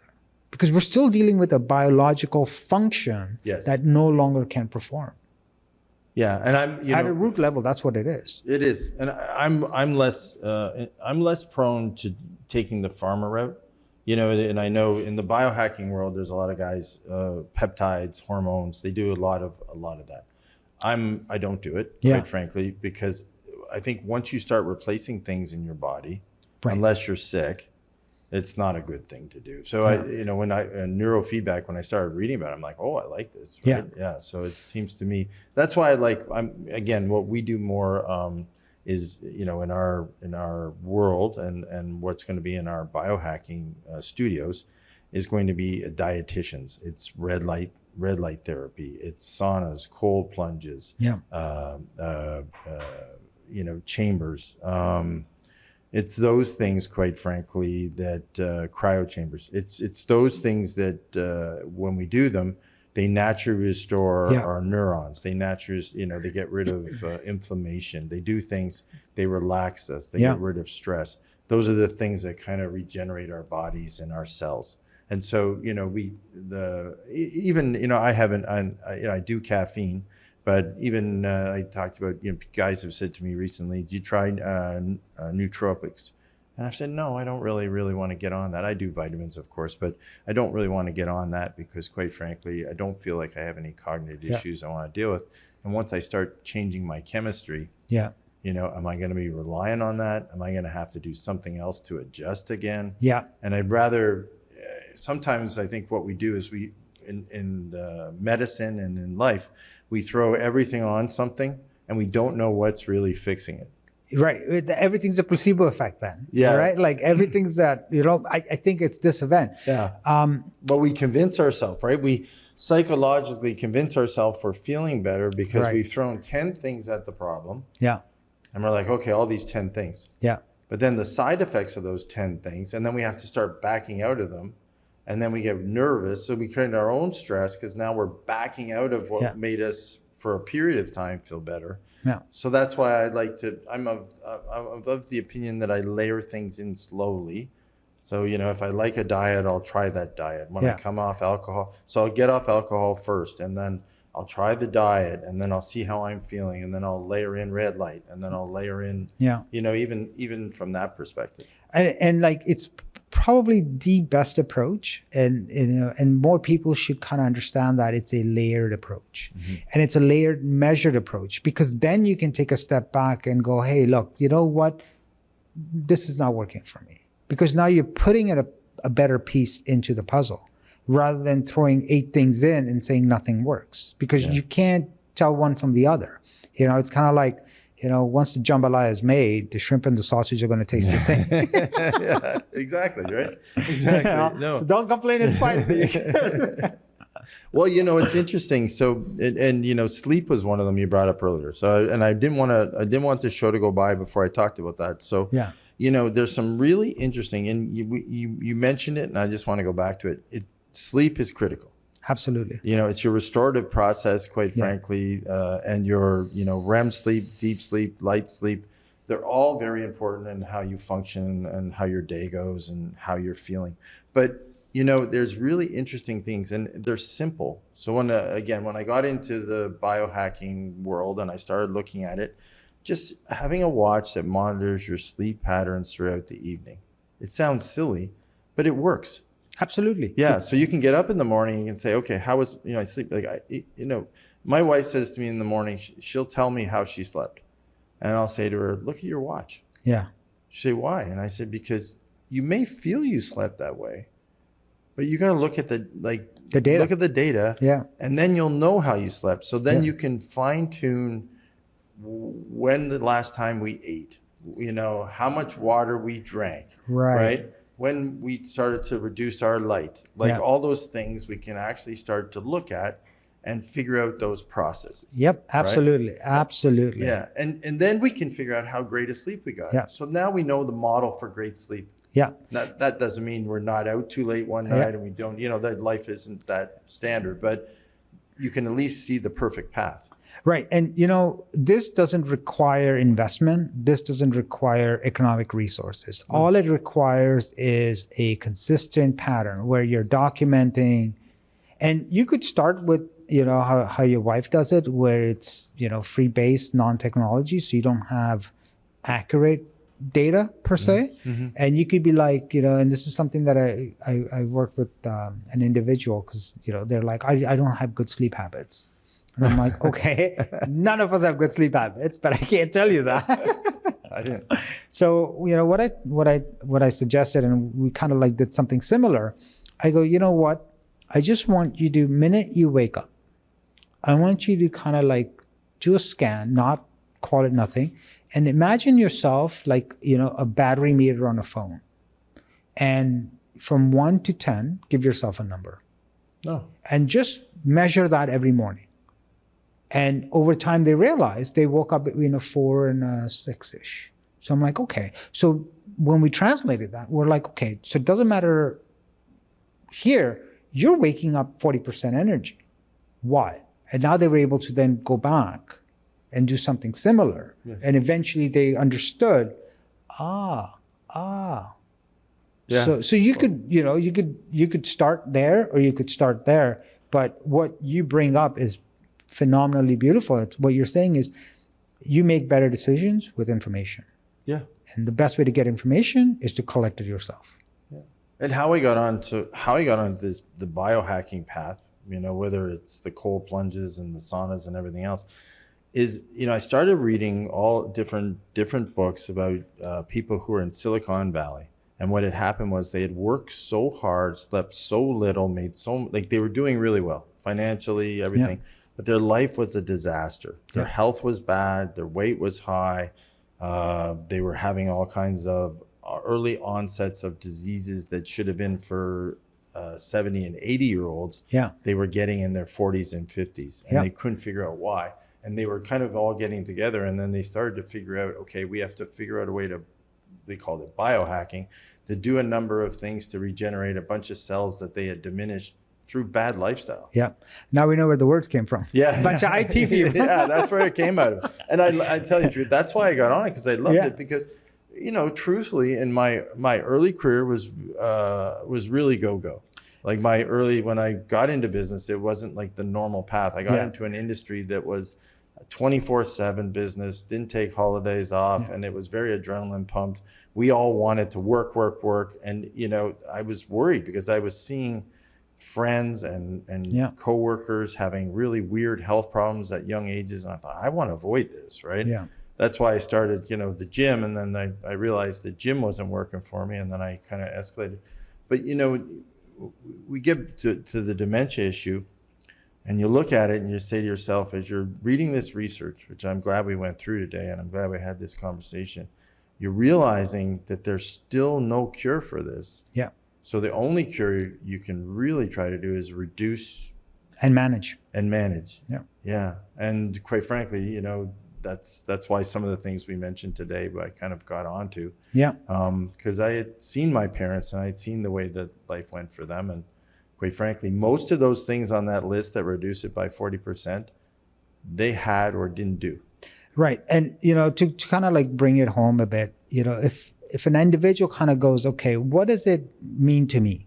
Because we're still dealing with a biological function that no longer can perform. Yeah, and I'm at a root level, that's what it is. It is, and I'm less prone to taking the pharma route. And I know in the biohacking world, there's a lot of guys, peptides, hormones. They do a lot of that. I don't do it, quite frankly, because I think once you start replacing things in your body, unless you're sick, it's not a good thing to do. So when neurofeedback, when I started reading about it, I'm like, oh, I like this. Right? Yeah. So it seems to me, that's why what we do more is, in our world and what's going to be in our biohacking studios is going to be dietitians. It's red light therapy. It's saunas, cold plunges, chambers. It's those things, quite frankly, that cryo chambers. It's those things that when we do them, they naturally restore our neurons. They naturally, they get rid of inflammation. They do things. They relax us. They get rid of stress. Those are the things that kind of regenerate our bodies and our cells. And so, I do caffeine. But even I talked about, guys have said to me recently, do you try nootropics? And I've said, no, I don't really want to get on that. I do vitamins, of course, but I don't really want to get on that because, quite frankly, I don't feel like I have any cognitive issues I want to deal with. And once I start changing my chemistry, am I going to be relying on that? Am I going to have to do something else to adjust again? Yeah. And I'd rather, sometimes I think what we do is in medicine and in life, we throw everything on something and we don't know what's really fixing it. Right. Everything's a placebo effect then. Yeah. Right. Like everything's that, I think it's this event. Yeah. But we convince ourselves, right? psychologically convince ourselves we're feeling better because Right. we've thrown 10 things at the problem. Yeah. And we're like, okay, all these 10 things. Yeah. But then the side effects of those 10 things, and then we have to start backing out of them. And then we get nervous. So we create our own stress because now we're backing out of what Yeah. made us, for a period of time, feel better. Yeah. So that's why I'm of the opinion that I layer things in slowly. So, if I like a diet, I'll try that diet. When I Yeah. come off alcohol, so I'll get off alcohol first, and then I'll try the diet, and then I'll see how I'm feeling, and then I'll layer in red light, and then I'll layer in, Yeah. even from that perspective. And like, it's probably the best approach, and more people should kind of understand that it's a layered approach, and it's a layered, measured approach, because then you can take a step back and go, hey, look, you know what, this is not working for me, because now you're putting in a better piece into the puzzle, rather than throwing 8 things in and saying nothing works, because you can't tell one from the other. It's kind of like, once the jambalaya is made, the shrimp and the sausage are going to taste the same. Yeah, exactly, right? Exactly. No. So don't complain it's spicy. Well, it's interesting. So, and sleep was one of them you brought up earlier. So, and I didn't want the show to go by before I talked about that. So, Yeah. There's some really interesting, and you mentioned it, and I just want to go back to it. Sleep is critical. Absolutely. It's your restorative process, quite frankly, and your, REM sleep, deep sleep, light sleep. They're all very important in how you function and how your day goes and how you're feeling. But, there's really interesting things, and they're simple. So when I got into the biohacking world and I started looking at it, just having a watch that monitors your sleep patterns throughout the evening. It sounds silly, but it works. Absolutely. Yeah. So you can get up in the morning and you can say, okay, how was, I sleep? My wife says to me in the morning, she'll tell me how she slept. And I'll say to her, look at your watch. Yeah. She'll say, why? And I said, because you may feel you slept that way, but you got to look at the data. Look at the data. Yeah. And then you'll know how you slept. So then you can fine tune when the last time we ate, how much water we drank, right? When we started to reduce our light, all those things we can actually start to look at and figure out those processes. Yep, absolutely, right? Absolutely. Yeah, and then we can figure out how great a sleep we got. Yeah. So now we know the model for great sleep. Yeah. That doesn't mean we're not out too late one night and we don't, that life isn't that standard, but you can at least see the perfect path. Right. And, this doesn't require investment. This doesn't require economic resources. All it requires is a consistent pattern where you're documenting. And you could start with, how your wife does it, where it's, free-based, non-technology. So you don't have accurate data per se. And you could be like, and this is something that I work with an individual, because, they're like, I don't have good sleep habits. And I'm like, okay, none of us have good sleep habits, but I can't tell you that. I didn't. So, what I suggested, and we kind of did something similar. I go, you know what? I just want you to, minute you wake up, I want you to kind of do a scan, not call it nothing, and imagine yourself a battery meter on a phone. And from 1 to 10, give yourself a number. No. And just measure that every morning. And over time, they realized they woke up between a 4 and a 6-ish. So I'm like, okay. So when we translated that, we're like, okay, so it doesn't matter here, you're waking up 40% energy. Why? And now they were able to then go back and do something similar. Yes. And eventually they understood, Yeah. So you could, you could start there or you could start there. But what you bring up is phenomenally beautiful. It's what you're saying is you make better decisions with information. Yeah. And the best way to get information is to collect it yourself. Yeah. And how I got on the biohacking path, whether it's the cold plunges and the saunas and everything else, is, I started reading all different books about people who are in Silicon Valley. And what had happened was they had worked so hard, slept so little, they were doing really well financially, everything. Yeah. But their life was a disaster. Their health was bad. Their weight was high. They were having all kinds of early onsets of diseases that should have been for 70 and 80-year-olds, Yeah. they were getting in their 40s and 50s, and Yeah. they couldn't figure out why. And they were kind of all getting together, and then they started to figure out, okay, we have to figure out a way to, they called it biohacking, to do a number of things to regenerate a bunch of cells that they had diminished through bad lifestyle. Yeah. Now we know where the words came from. Yeah. Bunch of IT people. Yeah, that's where it came out of. And I tell you the truth, that's why I got on it, because I loved Yeah. it. Because, you know, truthfully, in my early career was really go-go. Like when I got into business, it wasn't like the normal path. I got Yeah. into an industry that was a 24/7 business, didn't take holidays off, Yeah. and it was very adrenaline pumped. We all wanted to work. And, you know, I was worried because I was seeing friends and Yeah. coworkers having really weird health problems at young ages. And I thought, I want to avoid this, right? Yeah. That's why I started, you know, the gym. And then I realized the gym wasn't working for me. And then I kind of escalated. But, you know, we get to the dementia issue, and you look at it and you say to yourself, as you're reading this research, which I'm glad we went through today, and I'm glad we had this conversation, you're realizing that there's still no cure for this. Yeah. So the only cure you can really try to do is reduce And manage. and manage. Yeah. Yeah. And quite frankly, you know, that's why some of the things we mentioned today, I kind of got onto. Yeah. Because I had seen my parents and I had seen the way that life went for them. And quite frankly, most of those things on that list that reduce it by 40%, they had or didn't do. Right. And, you know, to kind of like bring it home a bit, you know, if an individual kind of goes, okay, what does it mean to me?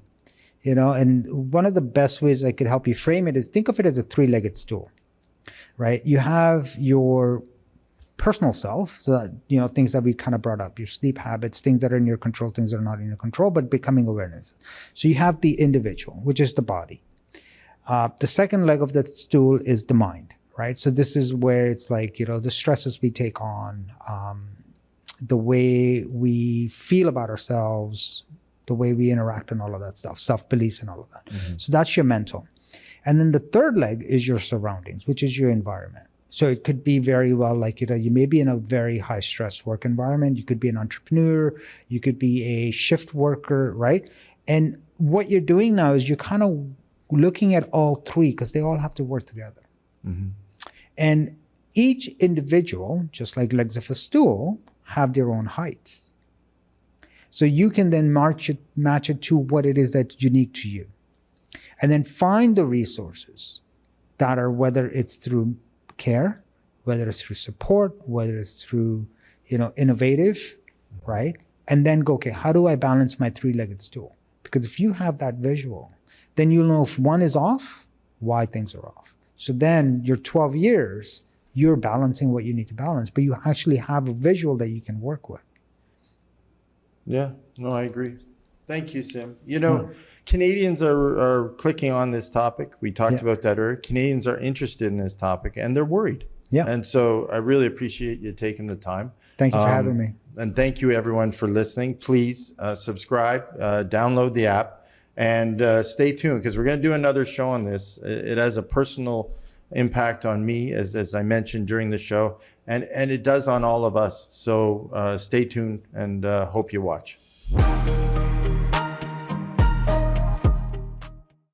You know, and one of the best ways I could help you frame it is think of it as a three-legged stool, right? You have your personal self, so that, you know, things that we kind of brought up, your sleep habits, things that are in your control, things that are not in your control, but becoming awareness. So you have the individual, which is the body. The second leg of the stool is the mind, right? So this is where it's like, you know, the stresses we take on, the way we feel about ourselves, the way we interact and all of that stuff, self-beliefs and all of that. Mm-hmm. So that's your mental. And then the third leg is your surroundings, which is your environment. So it could be very well like, you know, you may be in a very high stress work environment. You could be an entrepreneur. You could be a shift worker, right? And what you're doing now is you're kind of looking at all three because they all have to work together. Mm-hmm. And each individual, just like legs of a stool, have their own heights. So you can then match it to what it is that's unique to you. And then find the resources that are, whether it's through care, whether it's through support, whether it's through, you know, innovative, right? And then go, okay, how do I balance my three-legged stool? Because if you have that visual, then you'll know if one is off, why things are off. So then your 12 years, you're balancing what you need to balance, but you actually have a visual that you can work with. Yeah, no, I agree. Thank you, Sim. You know, Canadians are clicking on this topic. We talked about that earlier. Canadians are interested in this topic and they're worried. Yeah. And so I really appreciate you taking the time. Thank you for having me. And thank you everyone for listening. Please subscribe, download the app, and stay tuned because we're going to do another show on this. It has a personal impact on me, as I mentioned during the show, and it does on all of us. So stay tuned and hope you watch.